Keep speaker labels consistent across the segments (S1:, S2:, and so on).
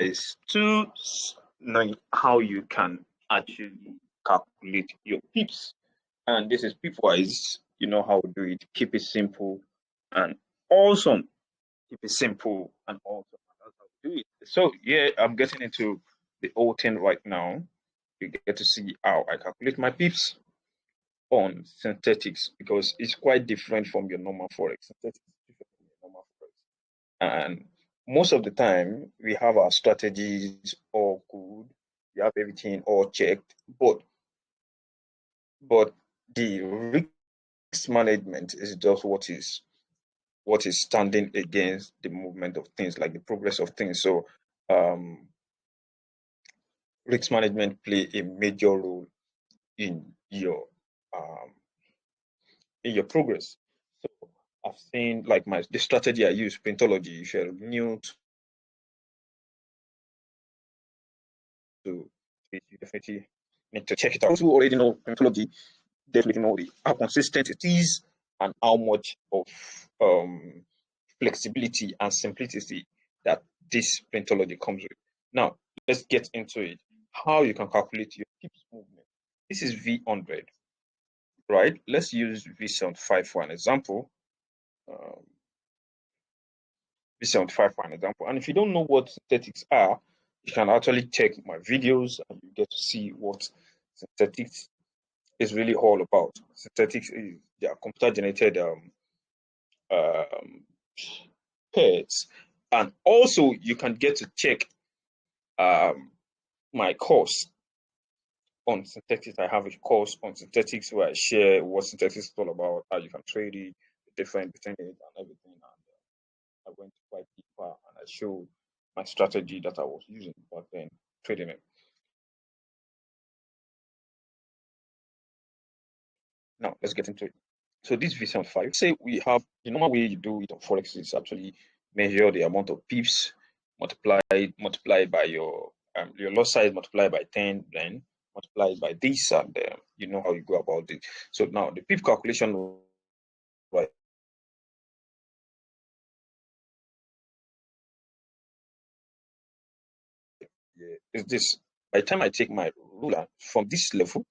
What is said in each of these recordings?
S1: guys to know how you can actually calculate your pips. And this is pip-wise. You know how to do it. Keep it simple and awesome. Keep it simple and awesome. That's how we do it. So yeah, I'm getting into the whole thing right now. You get to see how I calculate my pips on synthetics because it's quite different from your normal forex. Synthetics is different from your normal forex. And most of the time, we have our strategies all good. We have everything all checked, but the risk management is just what is standing against the movement of things, like the progress of things. So um, risk management play a major role in your um, progress. So I've seen like the strategy I use, Printology. If you're new to it, you definitely need to check it out. Those who already know Printology definitely know how consistent it is and how much of flexibility and simplicity that this Printology comes with. Now, let's get into it. How you can calculate your pips movement. This is V100, right? Let's use V75 for an example. V75 for an example. And if you don't know what synthetics are, you can actually check my videos and you get to see what synthetics is really all about. Synthetics is they are computer generated um, pairs, and also you can get to check my course on synthetics. I have a course on synthetics where I share what synthetics is all about, how you can trade it, the difference between it, and everything. And I went quite deeper and I showed my strategy that I was using back then trading it. Now let's get into it. So this V75, say we have the normal way you do it on Forex is actually measure the amount of pips multiplied by your lot size multiplied by 10, then multiplied by this, and you know how you go about it. So now the pip calculation right is this. By the time I take my ruler from this level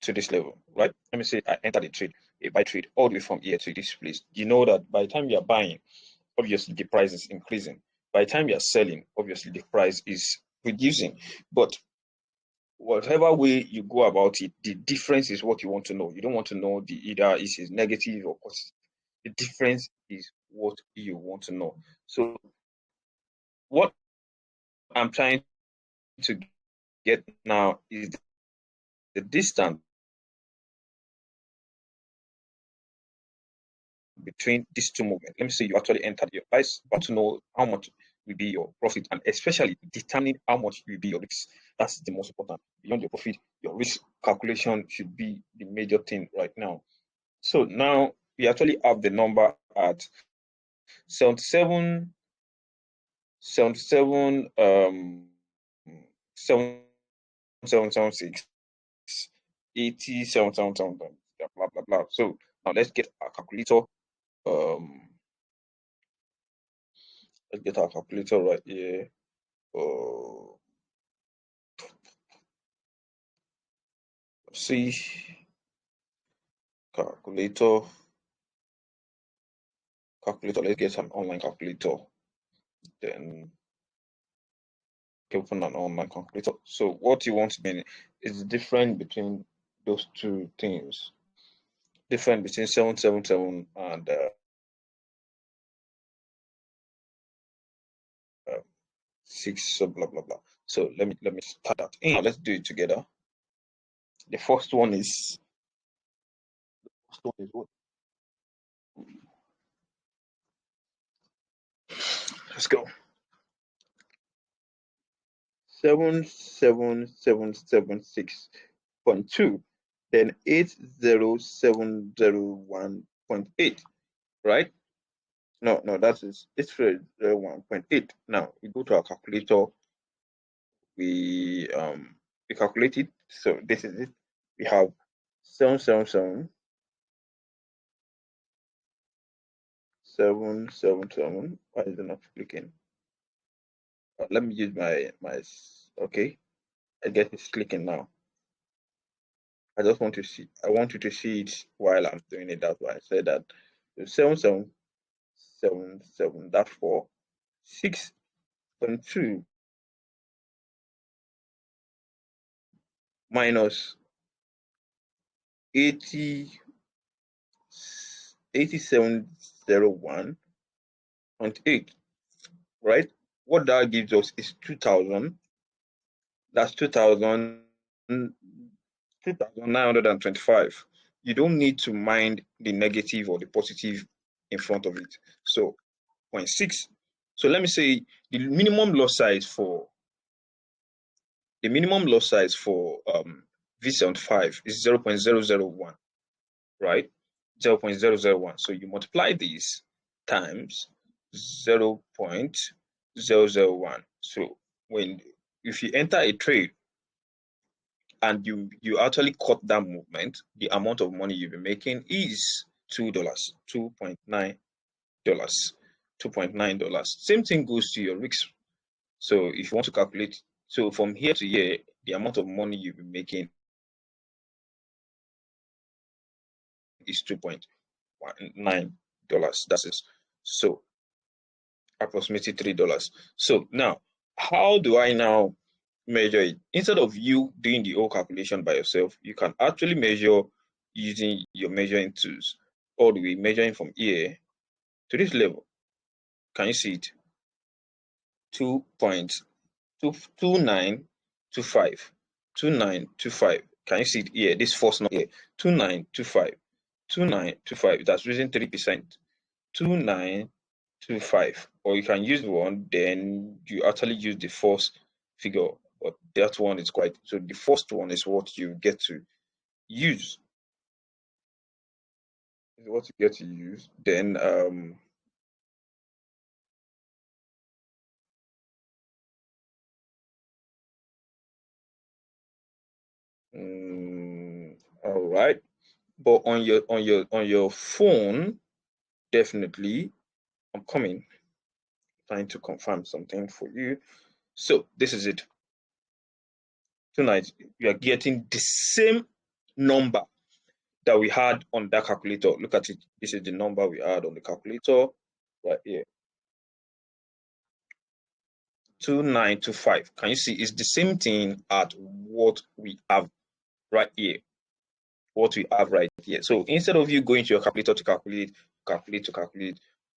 S1: to this level, right? Let me say I enter the trade, a buy trade all the way from here to this place. You know that by the time you are buying, obviously the price is increasing. By the time you are selling, obviously the price is reducing. But whatever way you go about it, the difference is what you want to know. You don't want to know the either is negative or positive. The difference is what you want to know. So what I'm trying to get now is the distance between these two movements. Let me say you actually entered your price, but to know how much will be your profit and especially determine how much will be your risk. That's the most important. Beyond your profit, your risk calculation should be the major thing right now. So now we actually have the number at 77, 77, 7776, 80, 777, blah, blah, blah. So now let's get our calculator. Let's get our calculator right here. See, calculator. Let's get an online calculator. Then open an online calculator. So what you want to be is the difference between those two things. Difference between 777 and 6, so blah blah blah. So let me start that. Now let's do it together. The first one is what? Let's go. 77776.2, then 80701.8, right? No, that is 801.8. Now we go to our calculator, we calculate it. So this is it. We have 777 777. Why is it not clicking? Let me use my okay. I guess it's clicking now. I just want to see. I want you to see it while I'm doing it. That's why I said that. 7777. That's for 6.2 minus 8701.8, right? What that gives us is 2000. That's 2,925. You don't need to mind the negative or the positive in front of it. So 0.6. So let me say the minimum lot size for V75 is 0.001, right? 0.001. So you multiply this times 0.001. So if you enter a trade and you actually cut that movement, the amount of money you'll be making is $2, $2.9. Same thing goes to your risk. So if you want to calculate, so from here to here, the amount of money you'll be making is $2.9. That's it. So approximately $3. So now, how do I now measure it? Instead of you doing the whole calculation by yourself, you can actually measure using your measuring tools, all the way measuring from here to this level. Can you see it? 2.2925. 2925. Can you see it here? This first number here. 2925. 2925. That's raising 3%. 2925. Or you can use one, then you actually use the first figure. But that one is quite, so the first one is what you get to use. Is what you get to use. Then all right. But on your phone, definitely, I'm coming, trying to confirm something for you. So this is it. Tonight you are getting the same number that we had on that calculator. Look at it. This is the number we had on the calculator right here. 2925. Can you see? It's the same thing at what we have right here. What we have right here. So instead of you going to your calculator to calculate,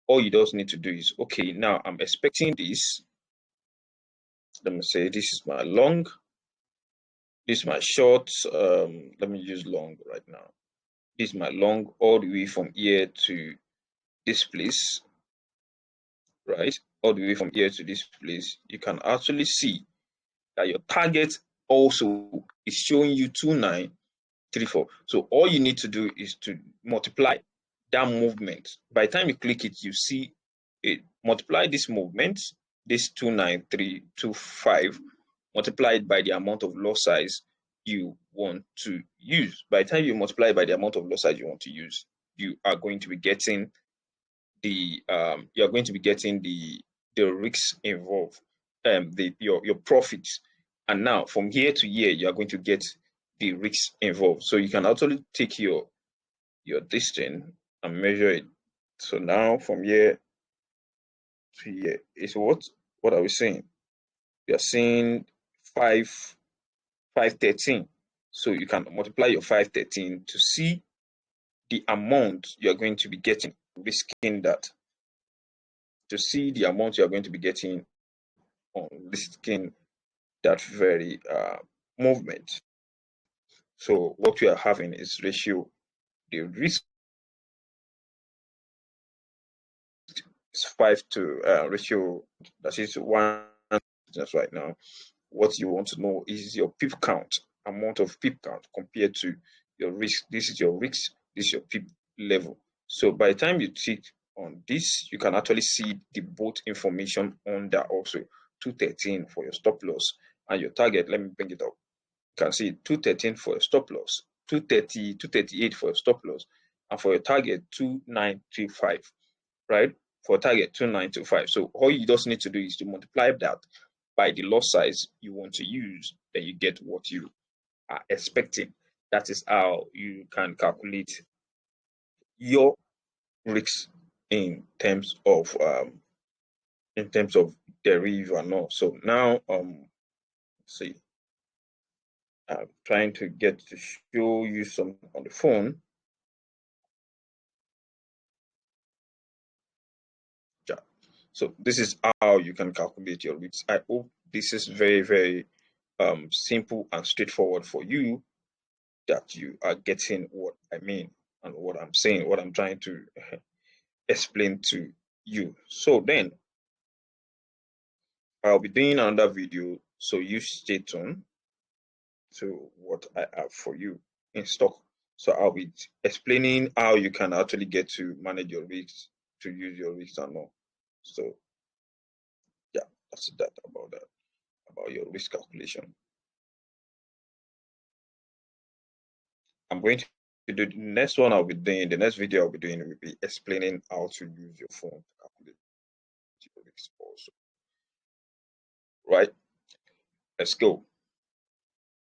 S1: all you just need to do is, okay, now I'm expecting this. Let me say this is my long. This is my short. Let me use long right now. This is my long all the way from here to this place, right? All the way from here to this place. You can actually see that your target also is showing you 2934. So all you need to do is to multiply that movement. By the time you click it, you see it. Multiply this movement, this 29325, multiplied by the amount of lot size you want to use. By the time you multiply by the amount of lot size you want to use, you are going to be getting the risks involved, your profits. And now from here to here, you are going to get the risks involved. So you can actually take your distance and measure it. So now from here to here is what are we saying? We are saying 513. So you can multiply your 513 to see the amount you are going to be getting, risking that. To see the amount you are going to be getting on risking that very movement. So what we are having is ratio. The risk is 5 to ratio, that is 1 right now. What you want to know is your pip count, amount of pip count compared to your risk. This is your risk, this is your pip level. So by the time you tick on this, you can actually see the both information under also 213 for your stop loss and your target. Let me bring it up. You can see 213 for a stop loss, 230, 238 for a stop loss, and for your target 2935, right? for target 2925. So all you just need to do is to multiply that by the lot size you want to use, then you get what you are expecting. That is how you can calculate your risks in terms of Deriv and all. So now see, I'm trying to get to show you some on the phone. Yeah. So this is how you can calculate your risks. I hope this is very, very simple and straightforward for you, that you are getting what I mean and what I'm saying, what I'm trying to explain to you. So then I'll be doing another video, so you stay tuned to what I have for you in stock. So I'll be explaining how you can actually get to manage your risks, to use your risks and all. So yeah, that's that about your risk calculation. I'm going to do the next one. I'll be doing the next video I'll be doing will be explaining how to use your phone to calculate your risks also. Right? Let's go.